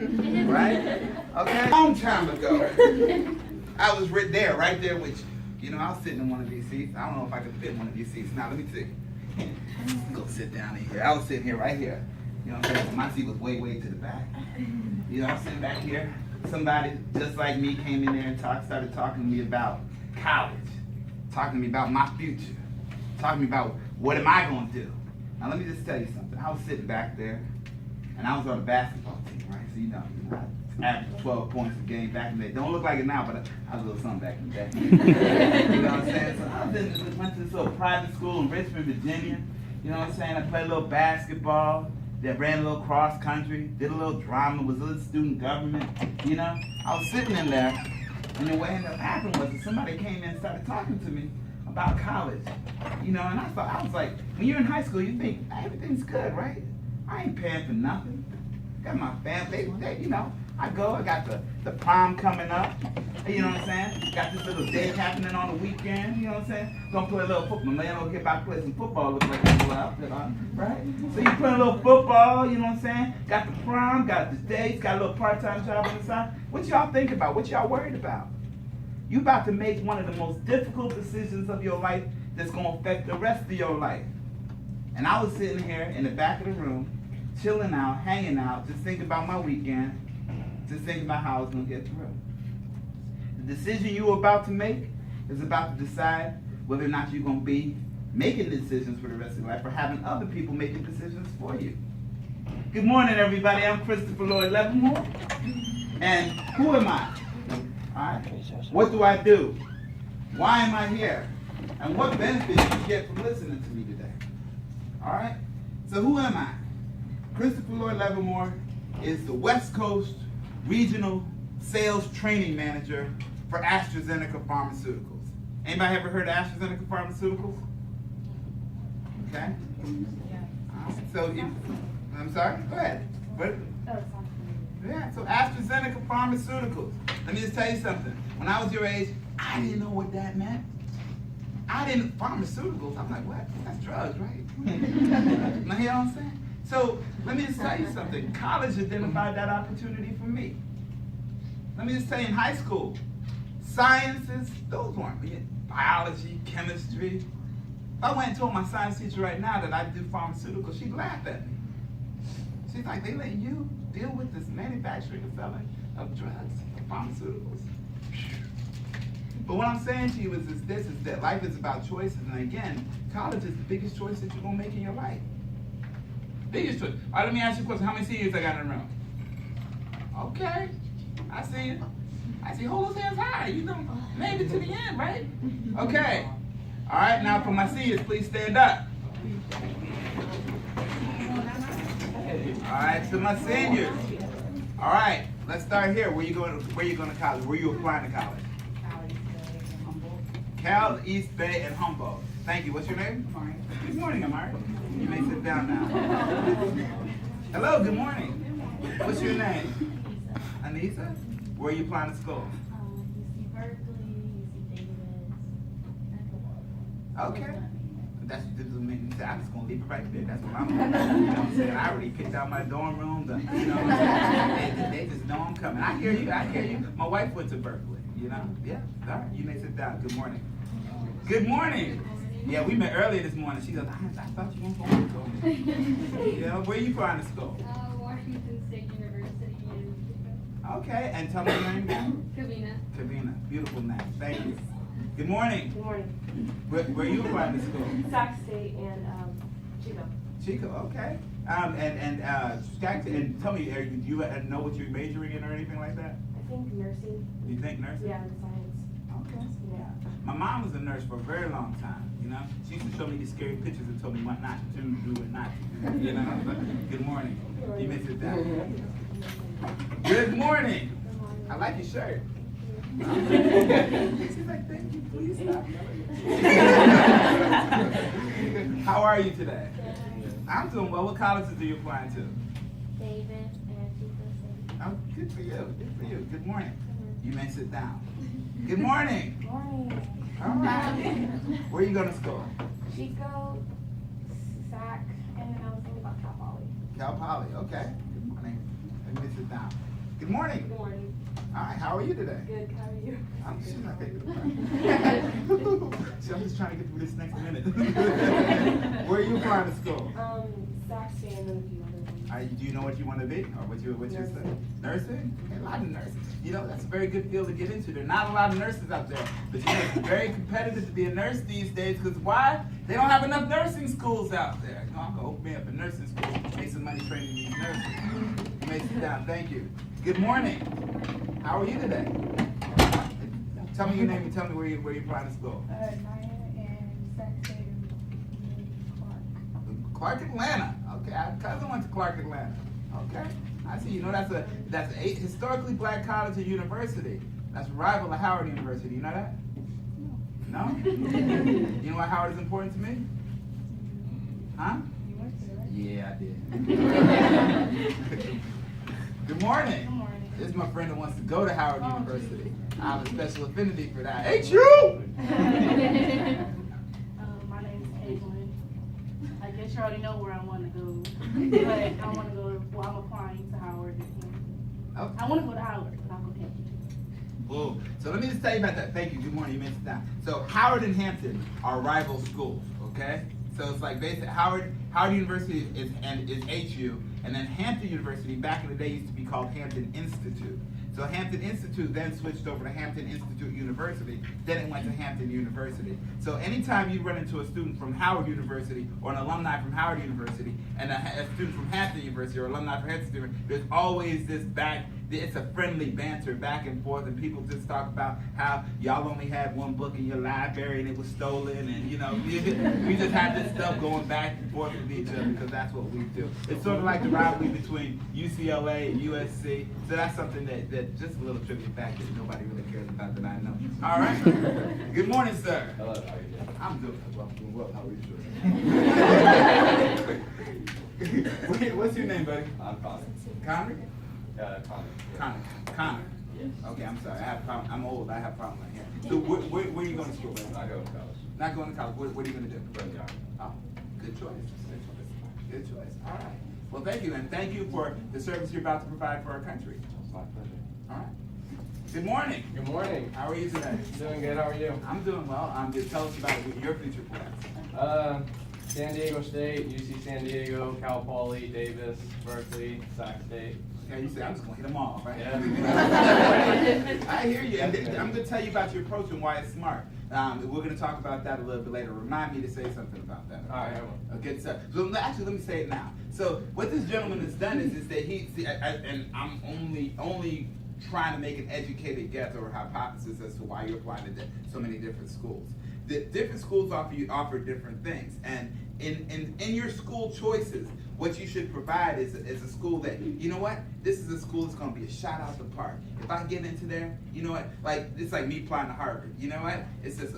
Right? Okay? A long time ago, I was right there with you. You know, I was sitting in one of these seats. I don't know if I could fit in one of these seats. Now, let me see. Go sit down in here. I was sitting here right here. You know what I'm saying? So my seat was way to the back. You know, I was sitting back here. Somebody just like me came in there and started talking to me about college, talking to me about my future, talking to me about what am I going to do. Now, let me just tell you something. I was sitting back there, and I was on the basketball team, right? So, you know I averaged 12 points a game back in the day. Don't look like it now, but I was a little something back in the day. You know what I'm saying? So I went to this little private school in Richmond, Virginia. You know what I'm saying? I played a little basketball. That ran a little cross country, did a little drama, was a little student government, you know? I was sitting in there, and then what ended up happening was that somebody came in and started talking to me about college, you know? And I was like, when you're in high school, you think everything's good, right? I ain't paying for nothing. Got my family, you know, I got the prom coming up, you know what I'm saying? Got this little day happening on the weekend, you know what I'm saying? Gonna play a little football. Man, over here about to play some football, look like people out there, right? So you play a little football, you know what I'm saying? Got the prom, got the dates, got a little part-time job on the side. What y'all think about? What y'all worried about? You about to make one of the most difficult decisions of your life that's gonna affect the rest of your life. And I was sitting here in the back of the room, chilling out, hanging out, just thinking about my weekend, just thinking about how I was going to get through. The decision you were about to make is about to decide whether or not you're going to be making decisions for the rest of your life or having other people making decisions for you. Good morning, everybody. I'm Christopher Lloyd Leavenmore. And who am I? All right. What do I do? Why am I here? And what benefits do you get from listening to me today? All right? So who am I? Christopher Lloyd Leavenmore is the West Coast Regional Sales Training Manager for AstraZeneca Pharmaceuticals. Anybody ever heard of AstraZeneca Pharmaceuticals? Okay. So, I'm sorry? Go ahead. What? Yeah, so AstraZeneca Pharmaceuticals. Let me just tell you something. When I was your age, I didn't know what that meant. Pharmaceuticals, I'm like, what? That's drugs, right? Now, you know what I'm saying? So let me just tell you something. College identified that opportunity for me. Let me just tell you, in high school, sciences, those weren't biology, chemistry. If I went and told my science teacher right now that I do pharmaceuticals, she'd laugh at me. She's like, they let you deal with this manufacturing and selling of drugs, pharmaceuticals. But what I'm saying to you is that life is about choices. And again, college is the biggest choice that you're going to make in your life. Biggest choice. All right, let me ask you a question. How many seniors I got in the room? Okay. I see you. I see. Hold those hands high. You know, made it to the end, right? Okay. All right, now for my seniors, please stand up. All right, to my seniors. All right, let's start here. Where you going to college? Where you applying to college? Cal, East Bay, and Humboldt. Thank you. What's your name? Amari. Good morning, Amari. You may sit down now. Hello, good morning. What's your name? Anissa. Where are you applying to school? UC Berkeley, UC Davis. Okay. That's I'm just gonna leave it right there. That's what I'm doing. You know what I'm saying? I already picked out my dorm room. You know what I'm saying? They just know I'm coming. I hear you. My wife went to Berkeley. You know? Yeah. All right. You may sit down. Good morning. Good morning. Yeah, we met earlier this morning. She goes, I thought you weren't going to school. Yeah, where are you applying to school? Washington State University in Okay, and tell me your name again. Covina. Covina, beautiful name. Thank you. Good morning. Good morning. Where are you applying to school? Sac State and Chico. Chico, okay. And tell me, do you know what you're majoring in or anything like that? I think nursing. You think nursing? Yeah, and science. Okay. Yeah. My mom was a nurse for a very long time, you know. She used to show me these scary pictures and told me what not to do and not to do, you know. Good morning. You may sit down. Good morning. I like your shirt. She's like, thank you, please stop. How are you today? I'm doing well. What colleges are you applying to? Davis and Chico State. Oh, good for you. Good for you. Good morning. You may sit down. Good morning. Morning. All right. Where are you going to school? Chico, Sac, and I was thinking about Cal Poly. Cal Poly. Okay. Good morning. Let me sit down. Good morning. Good morning. All right, how are you today? Good, how are you? She's not taking the See, I'm just trying to get through this next minute. Where are you applying to school? Saxon and a few other ones. Do you know what you want to be, or what's your study? Nursing? Okay, a lot of nurses. You know, that's a very good field to get into. There are not a lot of nurses out there, but you know, it's very competitive to be a nurse these days. Because why? They don't have enough nursing schools out there. You know, I'm gonna open me up a nursing school, make some money training these nurses. You may sit down. Thank you. Good morning. How are you today? Tell me your name and tell me where you're applying to school. Naya and Saxon Clark Atlanta. Okay, I have a cousin went to Clark Atlanta. Okay, I see. You know that's a historically black college or university. That's a rival of Howard University. You know that? No. You know why Howard is important to me? Huh? You went to, right? Yeah, I did. Good morning. Good morning. This is my friend that wants to go to Howard University. I have a special affinity for that. Ain't you? My name's Caitlin. I guess you already know where I want to go. But I want to go, well, I'm applying to Howard. Oh. I want to go to Howard, but I'm going to Hampton. Whoa. So let me just tell you about that. Thank you. Good morning. You mentioned that. So Howard and Hampton are rival schools, okay? So it's like basically Howard University is HU, and then Hampton University back in the day used to be called Hampton Institute. So Hampton Institute then switched over to Hampton Institute University, then it went to Hampton University. So anytime you run into a student from Howard University or an alumni from Howard University and a student from Hampton University or alumni from Hampton University, there's always this it's a friendly banter back and forth, and people just talk about how y'all only had one book in your library and it was stolen, and you know, we just had this stuff going back and forth with each other because that's what we do. It's sort of like the rivalry between UCLA and USC, so that's something that just a little trivia fact that nobody really cares about that I know. All right. Good morning, sir. Hello, how are you doing? I'm doing well. How are you doing? What's your name, buddy? I'm Connor. Connor? Connor. Connor. Yes. Okay, I'm sorry. I have a problem. I'm old. I have a problem right here. So where are you going to school, buddy? I go to college. Not going to college. What are you going to do? Run the Army. Oh, good choice. Good choice. All right. Well, thank you, and thank you for the service you're about to provide for our country. It's my pleasure. All right. Good morning. Good morning. How are you today? Doing good, how are you? I'm doing well. Just tell us about your future plans. San Diego State, UC San Diego, Cal Poly, Davis, Berkeley, Sac State. Okay, you say I'm just going to hit them all, right? Yeah. I hear you. And I'm going to tell you about your approach and why it's smart. We're going to talk about that a little bit later. Remind me to say something about that. All right, I will. Okay, so actually, let me say it now. So what this gentleman has done is that and I'm only trying to make an educated guess or hypothesis as to why you're applying to so many different schools. The different schools offer different things, and in your school choices, what you should provide is a school that, you know what, this is a school that's going to be a shot out the park. If I get into there, you know what, like it's like me applying to Harvard. You know what, it's just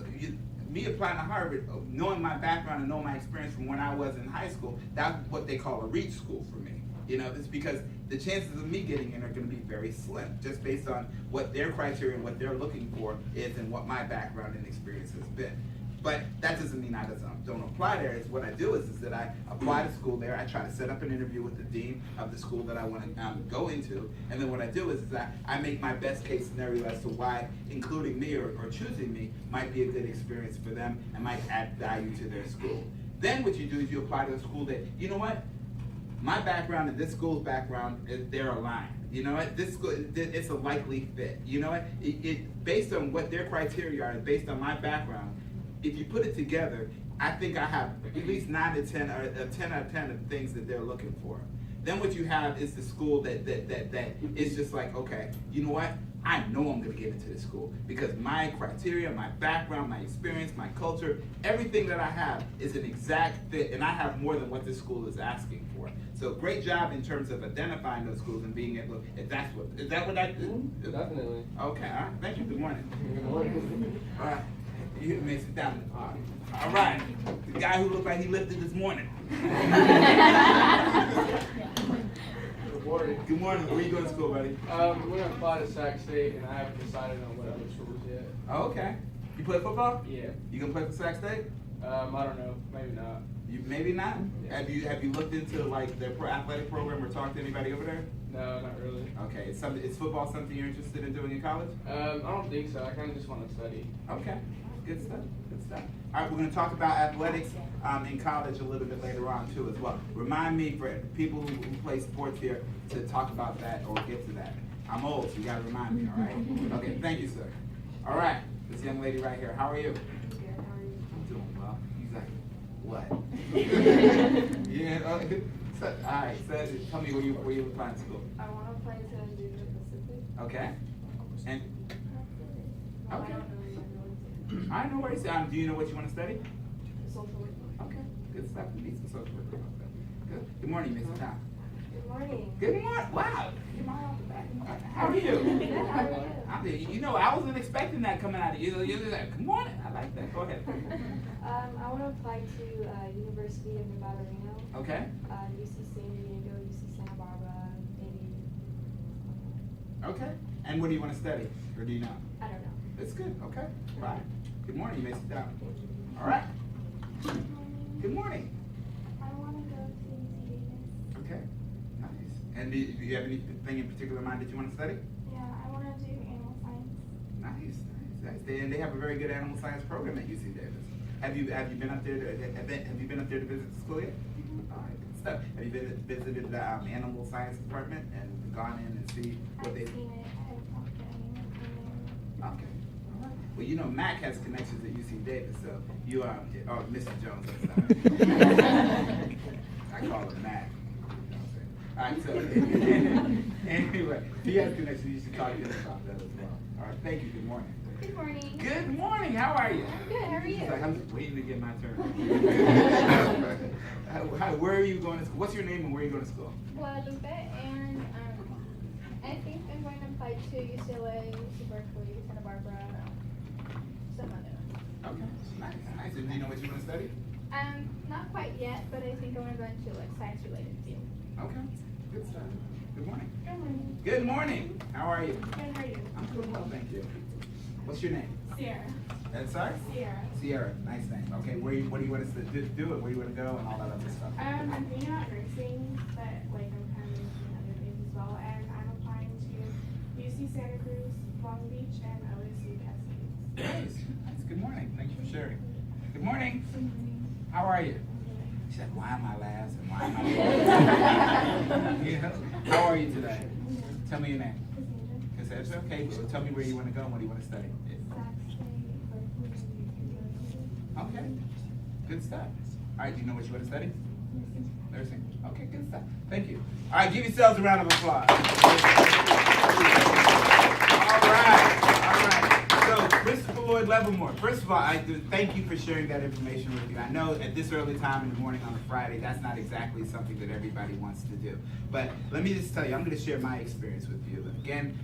me applying to Harvard, knowing my background and knowing my experience from when I was in high school. That's what they call a reach school for me. You know, it's because the chances of me getting in are going to be very slim, just based on what their criteria and what they're looking for is and what my background and experience has been. But that doesn't mean I don't apply there. It's what I do is that I apply to school there. I try to set up an interview with the dean of the school that I want to go into. And then what I do is that I make my best case scenario as to why including me or choosing me might be a good experience for them and might add value to their school. Then what you do is you apply to a school that, you know what, my background and this school's background, they're aligned. You know what? This school, it's a likely fit. You know what? Based on what their criteria are and based on my background, if you put it together, I think I have at least 9 to 10 or 10 out of 10 of the things that they're looking for. Then what you have is the school that is just like, okay, you know what? I know I'm going to get into this school because my criteria, my background, my experience, my culture, everything that I have is an exact fit, and I have more than what this school is asking for. So great job in terms of identifying those schools and being able, is that what I do? Definitely. Okay, all right. Thank you. Good morning. Good morning. All right. You may sit down. All right. The guy who looked like he lifted this morning. Good morning. Good morning. Where are you going to school, buddy? We're going to apply to Sac State, and I haven't decided on what other schools yet. Oh, okay. You play football? Yeah. You gonna play for Sac State? I don't know. Maybe not. You maybe not. Yeah. Have you looked into like their athletic program or talked to anybody over there? No, not really. Okay, is football something you're interested in doing in college? I don't think so. I kind of just want to study. Okay, good stuff, good stuff. All right, we're going to talk about athletics in college a little bit later on too as well. Remind me for people who play sports here to talk about that or get to that. I'm old, so you got to remind me, all right? Okay, thank you, sir. All right, this young lady right here, how are you? Good, how are you? I'm doing well. He's like, what? Yeah, so, all right, so tell me where you applying to school. I want to apply to Junior Pacific. Okay, and, I okay. don't know what I know where you say. Do you know what you want to study? social work. Okay, good stuff. You need some social work. Good. Good morning, Mrs. Tom. Good morning. Good morning. Wow. You're right off the bat. How are you? Good, how are you? You know, I wasn't expecting that coming out of you. You're like, good morning. I like that. Go ahead. I want to apply to University of Nevada, Reno, Okay. UC San Diego, UC Santa Barbara, maybe. Okay. And what do you want to study? Or do you know? I don't know. That's good. Okay. Bye. Good morning. You may sit down. All right. Good morning. I want to go to UC Davis. Okay. Nice. And do you have anything in particular in mind that you want to study? Yeah, I want to do animal science. Nice. And they have a very good animal science program at UC Davis. Have you been up there to visit the school yet? All right, good stuff. Have you visited the animal science department and gone in and see what I've they? seen it. I haven't talked to anyone from there. Okay. All right. Well, you know, Mac has connections at UC Davis, so you Mr. Jones. I'm sorry. I call him Mac. All right. So anyway, he has connections. You should talk to him about that as well. All right. Thank you. Good morning. Good morning. Good morning. How are you? I'm good. How are you? She's like, I'm just waiting to get my turn. Where are you going to school? What's your name and where are you going to school? Guadalupe, and I think I'm going to apply to UCLA, UC Berkeley, Santa Barbara, some other ones. Okay. Nice. And do you know what you want to study? Not quite yet, but I think I want to go into like science-related field. Okay. Good stuff. Good morning. Good morning. Good morning. How are you? Good, how are you? I'm doing well, thank you. What's your name? Sierra. Sorry? Sierra. Sierra. Nice name. Okay. What do you want us to do? Where do you want to go and all that other stuff? I'm thinking about nursing, but like I'm kind of interested in other things as well. And I'm applying to UC Santa Cruz, Long Beach, and OSU Cascades. Nice. Good morning. Thank you for sharing. Good morning. How are you? She said, why am I last and why am I last? Yeah. How are you today? Tell me your name. Cassandra. Okay. Well, tell me where you want to go and what do you want to study. Okay. Good stuff. All right. Do you know what you want to study? Nursing. Okay. Good stuff. Thank you. All right. Give yourselves a round of applause. All right. All right. So, Christopher Lloyd Levermore, first of all, I do thank you for sharing that information with me. I know at this early time in the morning on a Friday, that's not exactly something that everybody wants to do. But let me just tell you, I'm going to share my experience with you. Again,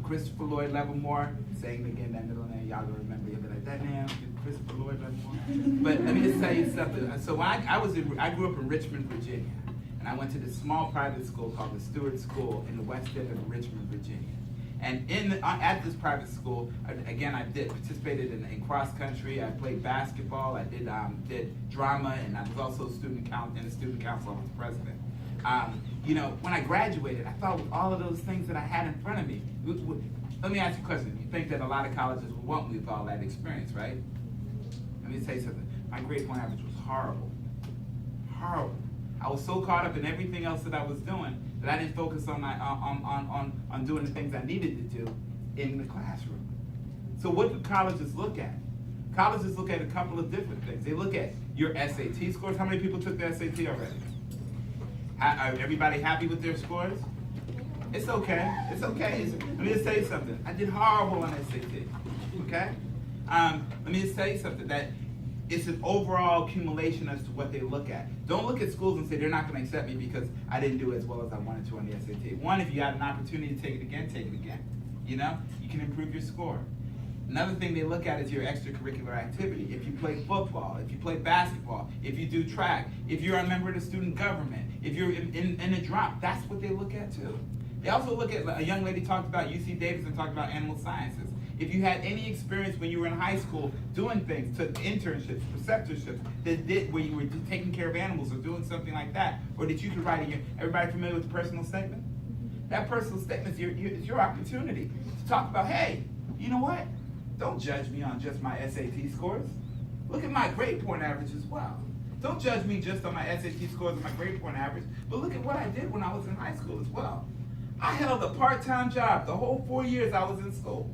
Christopher Lloyd Levermore, saying again that middle name, y'all gonna remember, you'll be like, that name, Christopher Lloyd Levermore. But let me just tell you something. So I grew up in Richmond, Virginia, and I went to this small private school called the Stewart School in the west end of Richmond, Virginia. And at this private school, again, I participated in cross country. I played basketball. I did drama, and I was also in the student council. I was president. When I graduated, I thought with all of those things that I had in front of me. Let me ask you a question. You think that a lot of colleges would want me with all that experience, right? Let me tell you something. My grade point average was horrible. Horrible. I was so caught up in everything else that I was doing that I didn't focus on doing the things I needed to do in the classroom. So what do colleges look at? Colleges look at a couple of different things. They look at your SAT scores. How many people took the SAT already? Are everybody happy with their scores? It's okay. It's okay. Let me just tell you something. I did horrible on SAT. Okay? Let me just tell you something. That it's an overall accumulation as to what they look at. Don't look at schools and say they're not going to accept me because I didn't do as well as I wanted to on the SAT. One, if you had an opportunity to take it again, take it again. You know, you can improve your score. Another thing they look at is your extracurricular activity. If you play football, if you play basketball, if you do track, if you're a member of the student government, if you're in a drop, that's what they look at too. They also look at, a young lady talked about UC Davis and talked about animal sciences. If you had any experience when you were in high school doing things, took internships, preceptorships, where you were taking care of animals or doing something like that, or that you could write everybody familiar with the personal statement? That personal statement is your opportunity to talk about, hey, you know what? Don't judge me on just my SAT scores. Look at my grade point average as well. Don't judge me just on my SAT scores and my grade point average, but look at what I did when I was in high school as well. I held a part-time job the whole 4 years I was in school.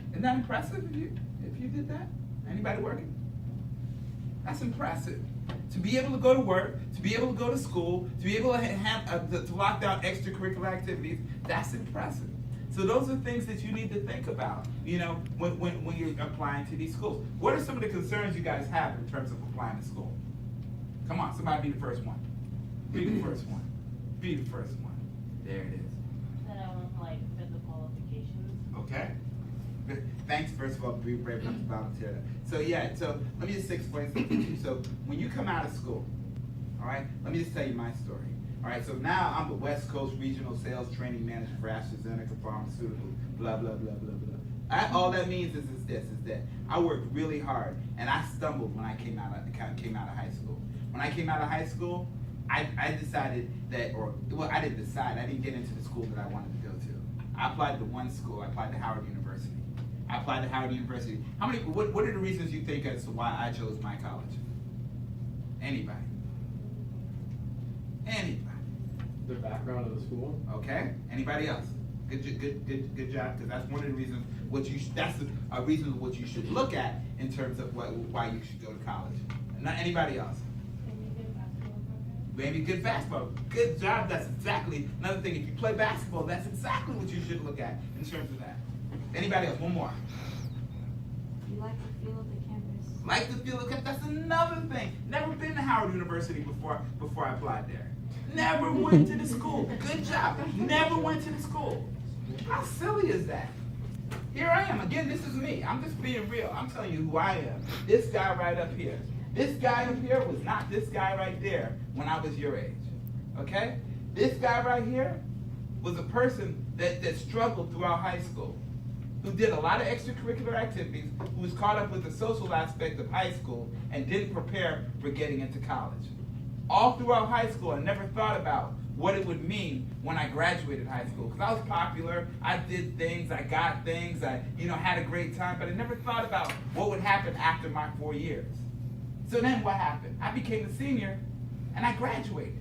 Isn't that impressive if you did that? Anybody working? That's impressive. To be able to go to work, to be able to go to school, to be able to have to lock down extracurricular activities, that's impressive. So those are things that you need to think about, you know, when you're applying to these schools. What are some of the concerns you guys have in terms of applying to school? Come on, somebody be the first one. Be the first one. Be the first one. There it is. That I want to like fit the qualifications. Okay. Thanks, first of all, for being brave enough to volunteer that. So yeah, so let me just explain something to you. So when you come out of school, all right, let me just tell you my story. All right, so now I'm the West Coast Regional Sales Training Manager for AstraZeneca Pharmaceuticals, blah, blah, blah, blah, blah. All that means is that I worked really hard, and I stumbled when I came out of high school. When I came out of high school, I decided that, I didn't decide, I didn't get into the school that I wanted to go to. I applied to one school, I applied to Howard University. What are the reasons you think as to why I chose my college? Anybody? The background of the school. Okay. Anybody else? Good job. Because that's one of the reasons. That's a reason what you should look at in terms of why you should go to college. Not anybody else. Maybe good basketball. Good job. That's exactly another thing. If you play basketball, that's exactly what you should look at in terms of that. Anybody else? One more. You like the feel of the campus. Like the feel of campus. That's another thing. Never been to Howard University before I applied there. Never went to the school. Good job. Never went to the school. How silly is that? Here I am. Again, this is me. I'm just being real. I'm telling you who I am. This guy right up here. This guy up here was not this guy right there when I was your age. Okay? This guy right here was a person that struggled throughout high school, who did a lot of extracurricular activities, who was caught up with the social aspect of high school and didn't prepare for getting into college. All throughout high school, I never thought about what it would mean when I graduated high school. Because I was popular, I did things, I got things, I had a great time, but I never thought about what would happen after my 4 years. So then what happened? I became a senior and I graduated.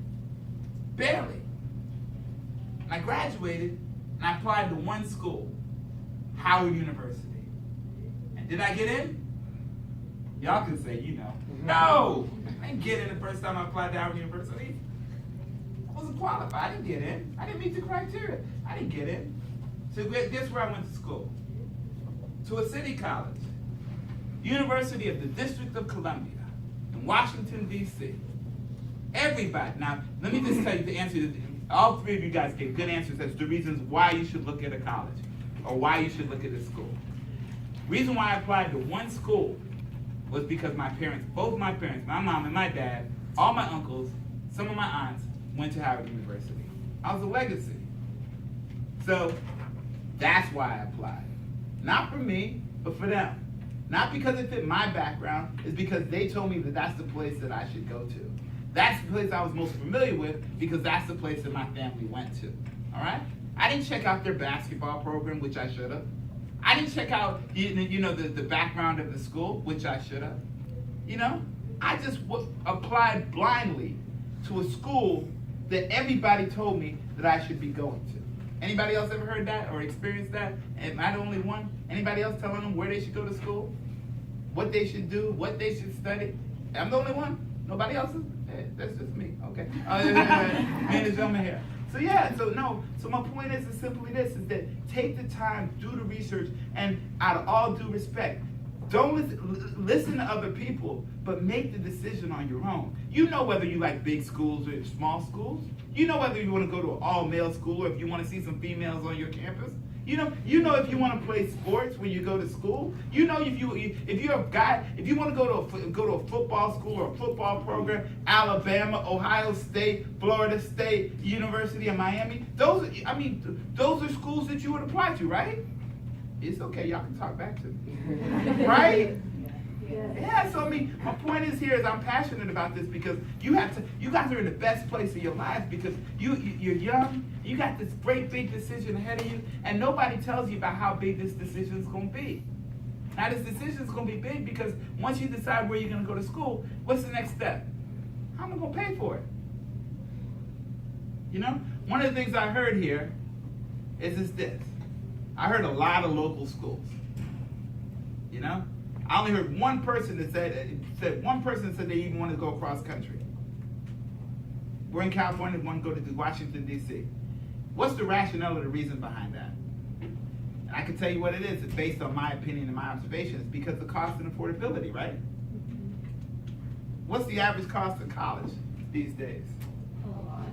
Barely. And I graduated and I applied to one school, Howard University. And did I get in? Y'all can say, no, I didn't get in the first time I applied to Howard University. I wasn't qualified, I didn't get in. I didn't meet the criteria, I didn't get in. So guess where I went to school? To a city college, University of the District of Columbia in Washington, D.C. Everybody, now let me just tell you the answer. All three of you guys gave good answers as to the reasons why you should look at a college or why you should look at a school. Reason why I applied to one school was because both my parents, my mom and my dad, all my uncles, some of my aunts went to Howard University. I was a legacy. So that's why I applied. Not for me, but for them. Not because it fit my background, it's because they told me that that's the place that I should go to. That's the place I was most familiar with because that's the place that my family went to. All right? I didn't check out their basketball program, which I should have. I didn't check out, the background of the school, which I should have. I just applied blindly to a school that everybody told me that I should be going to. Anybody else ever heard that or experienced that? Am I the only one? Anybody else telling them where they should go to school? What they should do? What they should study? I'm the only one? Nobody else is? That's just me. Okay. Me and the gentleman here. So my point is simply this, is that take the time, do the research, and out of all due respect, don't listen to other people, but make the decision on your own. You know whether you like big schools or small schools. You know whether you want to go to an all-male school or if you want to see some females on your campus. You know if you want to play sports when you go to school. You know if you're a guy, if you want to go to a football school or a football program, Alabama, Ohio State, Florida State, University of Miami. Those are schools that you would apply to, right? It's okay, y'all can talk back to me. Right? Yeah, so my point is here is I'm passionate about this because you guys are in the best place of your lives because you're young You got this great big decision ahead of you, and nobody tells you about how big this decision is going to be. Now, this decision is going to be big because once you decide where you're going to go to school, what's the next step? How am I going to pay for it? You know, one of the things I heard here is this. I heard a lot of local schools. You know, I only heard one person that said they even want to go across country. We're in California, we want to go to Washington, D.C. What's the rationale or the reason behind that? And I can tell you what it is. It's based on my opinion and my observations because of cost and affordability, right? What's the average cost of college these days? A lot.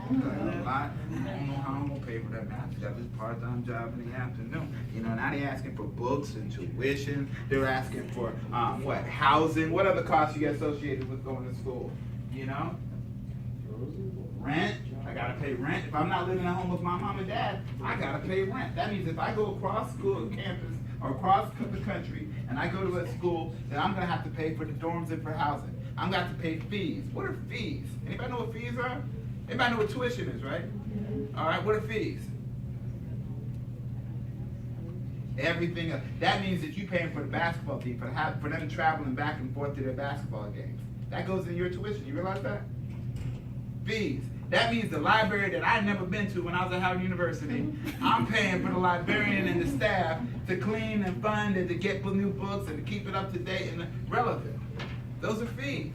I don't know how I'm going to pay for that. I got this part-time job in the afternoon. You know, now they're asking for books and tuition. They're asking for, housing. What other costs you get associated with going to school? You know? Rent. I got to pay rent. If I'm not living at home with my mom and dad, I got to pay rent. That means if I go across school campus or across the country and I go to a school, then I'm going to have to pay for the dorms and for housing. I'm going to have to pay fees. What are fees? Anybody know what fees are? Everybody know what tuition is, right? All right, what are fees? Everything else. That means that you're paying for the basketball team, for them traveling back and forth to their basketball games. That goes in your tuition. You realize that? Fees. That means the library that I'd never been to when I was at Howard University, I'm paying for the librarian and the staff to clean and fund and to get new books and to keep it up to date and relevant. Those are fees.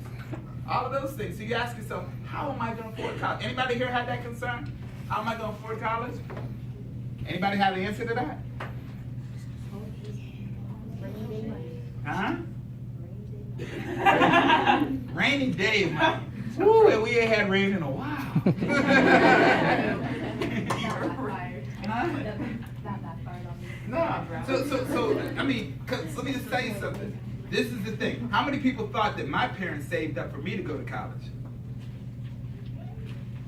All of those things. So you ask yourself, how am I going to afford college? Anybody here had that concern? How am I going to afford college? Anybody have the answer to that? Huh? Rainy day money. Ooh, we ain't had rain in a while. No. So I mean, let me just tell you something. This is the thing. How many people thought that my parents saved up for me to go to college?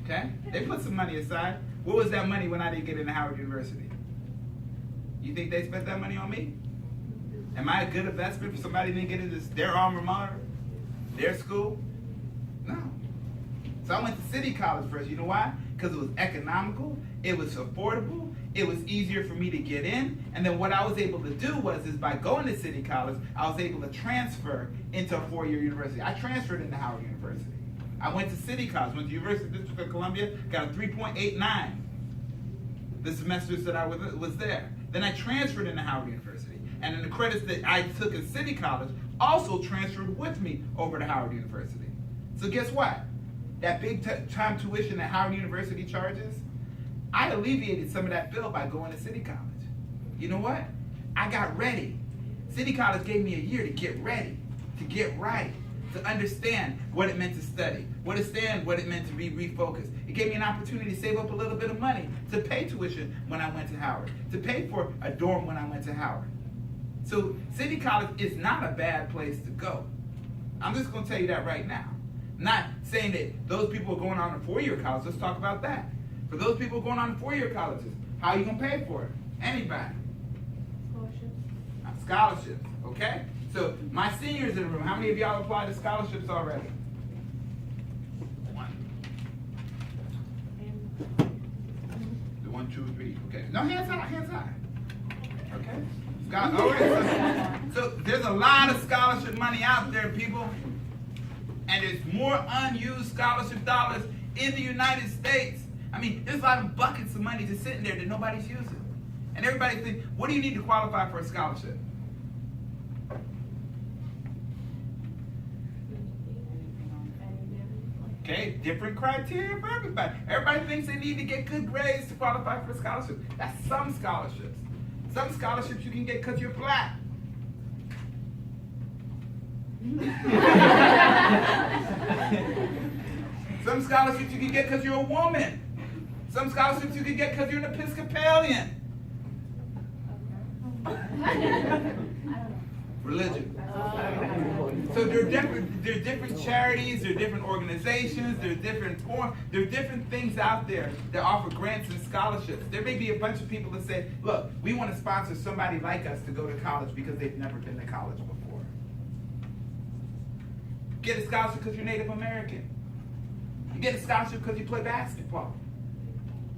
Okay? They put some money aside. What was that money when I didn't get into Howard University? You think they spent that money on me? Am I a good investment for somebody that didn't get into their alma mater? Their school? No. So I went to City College first. You know why? Because it was economical, it was affordable, it was easier for me to get in, and then what I was able to do is by going to City College, I was able to transfer into a 4-year university. I transferred into Howard University. I went to City College, went to University District of Columbia, got a 3.89 the semesters that I was there. Then I transferred into Howard University, and then the credits that I took at City College also transferred with me over to Howard University. So guess what? That big time tuition that Howard University charges, I alleviated some of that bill by going to City College. You know what? I got ready. City College gave me a year to get ready, to get right, to understand what it meant to study, what it meant to be refocused. It gave me an opportunity to save up a little bit of money to pay tuition when I went to Howard, to pay for a dorm when I went to Howard. So City College is not a bad place to go. I'm just going to tell you that right now. I'm not saying that those people are going on to 4-year college. Let's talk about that. For those people going on to 4-year colleges, how are you going to pay for it? Anybody? Scholarships, okay? So my seniors in the room, how many of y'all applied to scholarships already? 1. 1, 2, 3. Okay. No, hands high. Okay. All right. So there's a lot of scholarship money out there, people. And there's more unused scholarship dollars in the United States. I mean, there's a lot of buckets of money just sitting there that nobody's using. And everybody thinks, what do you need to qualify for a scholarship? Okay, different criteria for everybody. Everybody thinks they need to get good grades to qualify for a scholarship. That's some scholarships. Some scholarships you can get because you're black. Some scholarships you can get because you're a woman. Some scholarships you can get because you're an Episcopalian. Religion. So there are different charities, there are different organizations, there are different things out there that offer grants and scholarships. There may be a bunch of people that say, look, we want to sponsor somebody like us to go to college because they've never been to college before. Get a scholarship because you're Native American. You get a scholarship because you play basketball.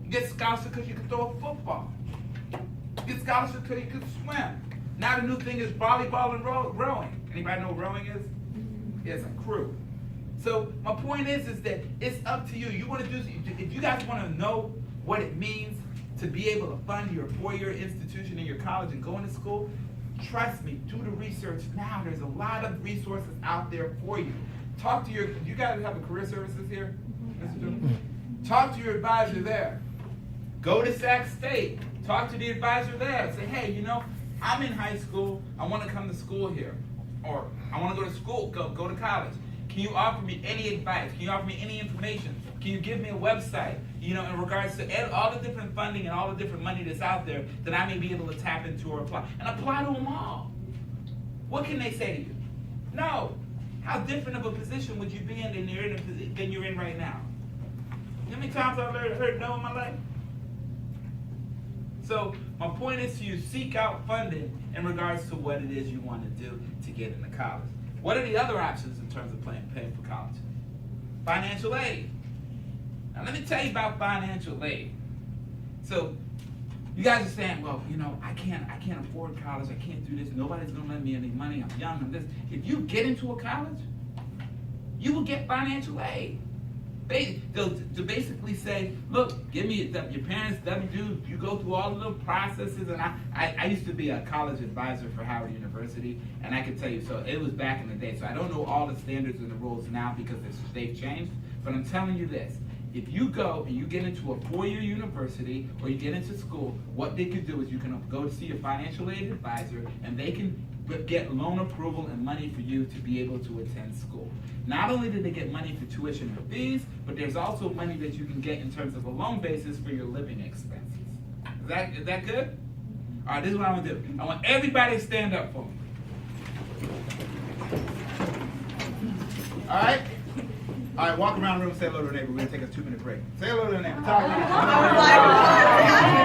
You get scholarship because you can throw a football. You get scholarship because you can swim. Now the new thing is volleyball and rowing. Anybody know what rowing is? It's a crew. So my point is that it's up to you. You want to do, if you guys want to know what it means to be able to fund your four-year institution in your college and go into school, trust me, do the research now. There's a lot of resources out there for you. Talk to you guys have a career services here? Talk to your advisor there. Go to Sac State. Talk to the advisor there. Say, hey, you know, I'm in high school. I want to come to school here. Or I want to go to school, go to college. Can you offer me any advice? Can you offer me any information? Can you give me a website, you know, in regards to all the different funding and all the different money that's out there that I may be able to tap into or apply? And apply to them all. What can they say to you? No. How different of a position would you be in than you're in right now? You know how many times I've heard no in my life? So my point is to seek out funding in regards to what it is you want to do to get into college. What are the other options in terms of paying for college? Financial aid. Now let me tell you about financial aid. So you guys are saying, well, you know, I can't afford college. I can't do this. Nobody's gonna lend me any money. I'm young. I'm this. If you get into a college, you will get financial aid. They'll basically say, look, give me your parents' W-2, you go through all the little processes, and I used to be a college advisor for Howard University, and I can tell you, so it was back in the day, so I don't know all the standards and the rules now because they've changed, but I'm telling you this, if you go and you get into a four-year university or you get into school, what they could do is you can go to see your financial aid advisor, and they can get loan approval and money for you to be able to attend school. Not only do they get money for tuition or fees, but there's also money that you can get in terms of a loan basis for your living expenses. Is that good? All right, this is what I'm gonna do. I want everybody to stand up for me. All right? All right, walk around the room and say hello to the neighbor. We're gonna take a 2-minute break. Say hello to the neighbor. Talk to the neighbor.